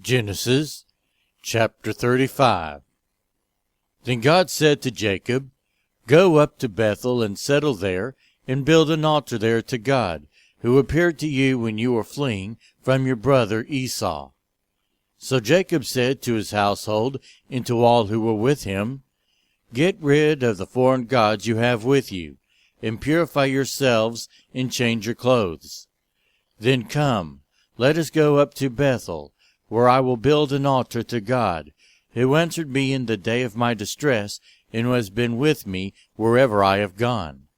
Genesis chapter 35. Then God said to Jacob, Go up to Bethel and settle there, and build an altar there to God, who appeared to you when you were fleeing from your brother Esau. So Jacob said to his household and to all who were with him, Get rid of the foreign gods you have with you, and purify yourselves and change your clothes. Then come, let us go up to Bethel, where I will build an altar to God, who answered me in the day of my distress, and who has been with me wherever I have gone.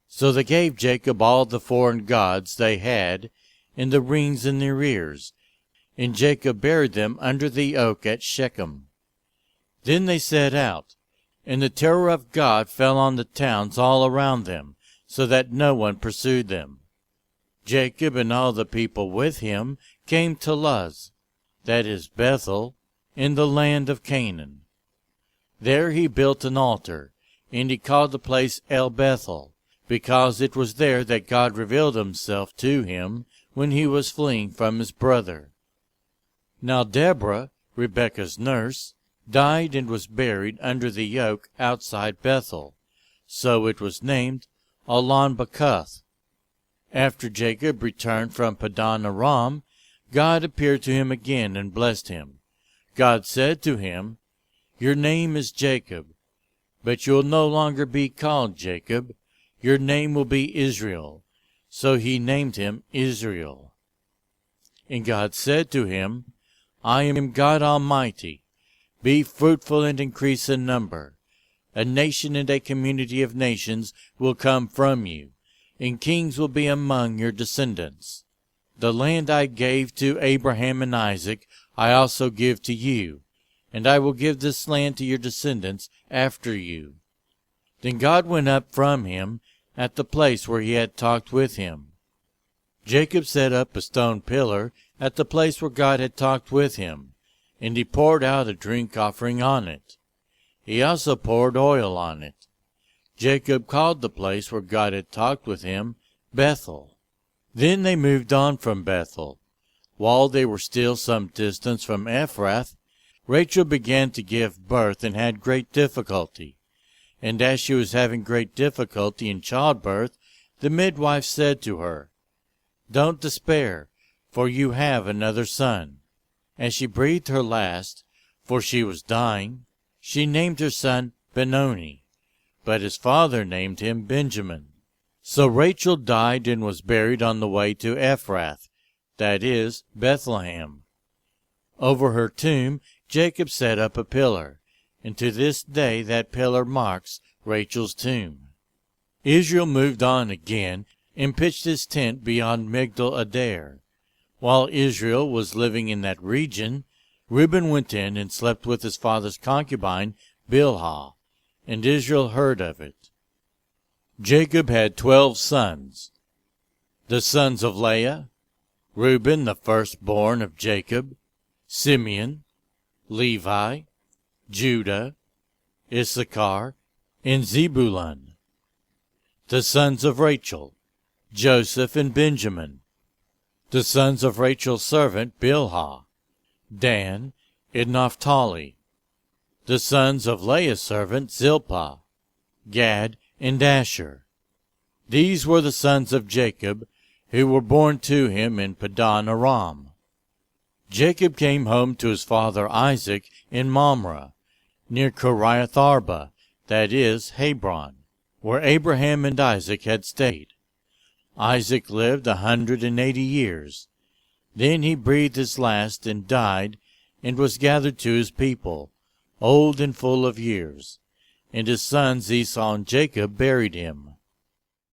So they gave Jacob all the foreign gods they had, and the rings in their ears, and Jacob buried them under the oak at Shechem. Then they set out, and the terror of God fell on the towns all around them, so that no one pursued them. Jacob and all the people with him came to Luz, that is Bethel, in the land of Canaan. There he built an altar, and he called the place El Bethel, because it was there that God revealed himself to him when he was fleeing from his brother. Now Deborah, Rebekah's nurse, died and was buried under the oak outside Bethel, so it was named Allon-Bacuth. After Jacob returned from Padan Aram, God appeared to him again and blessed him. God said to him, Your name is Jacob, but you will no longer be called Jacob. Your name will be Israel. So he named him Israel. And God said to him, I am God Almighty. Be fruitful and increase in number. A nation and a community of nations will come from you, and kings will be among your descendants. The land I gave to Abraham and Isaac I also give to you, and I will give this land to your descendants after you. Then God went up from him at the place where he had talked with him. Jacob set up a stone pillar at the place where God had talked with him, and he poured out a drink offering on it. He also poured oil on it. Jacob called the place where God had talked with him Bethel. Then they moved on from Bethel. While they were still some distance from Ephrath, Rachel began to give birth and had great difficulty. And as she was having great difficulty in childbirth, the midwife said to her, Don't despair, for you have another son. As she breathed her last, for she was dying, she named her son Benoni, but his father named him Benjamin. So Rachel died and was buried on the way to Ephrath, that is, Bethlehem. Over her tomb Jacob set up a pillar, and to this day that pillar marks Rachel's tomb. Israel moved on again and pitched his tent beyond Migdal-Adair. While Israel was living in that region, Reuben went in and slept with his father's concubine Bilhah, and Israel heard of it. Jacob had 12 sons. The sons of Leah: Reuben, the firstborn of Jacob, Simeon, Levi, Judah, Issachar, and Zebulun. The sons of Rachel: Joseph and Benjamin. The sons of Rachel's servant Bilhah: Dan and Naphtali. The sons of Leah's servant Zilpah: Gad and Asher. These were the sons of Jacob, who were born to him in Padan Aram. Jacob came home to his father Isaac in Mamre, near Kiriath Arba, that is, Hebron, where Abraham and Isaac had stayed. Isaac lived 180 years. Then he breathed his last and died, and was gathered to his people, old and full of years. And his sons Esau and Jacob buried him.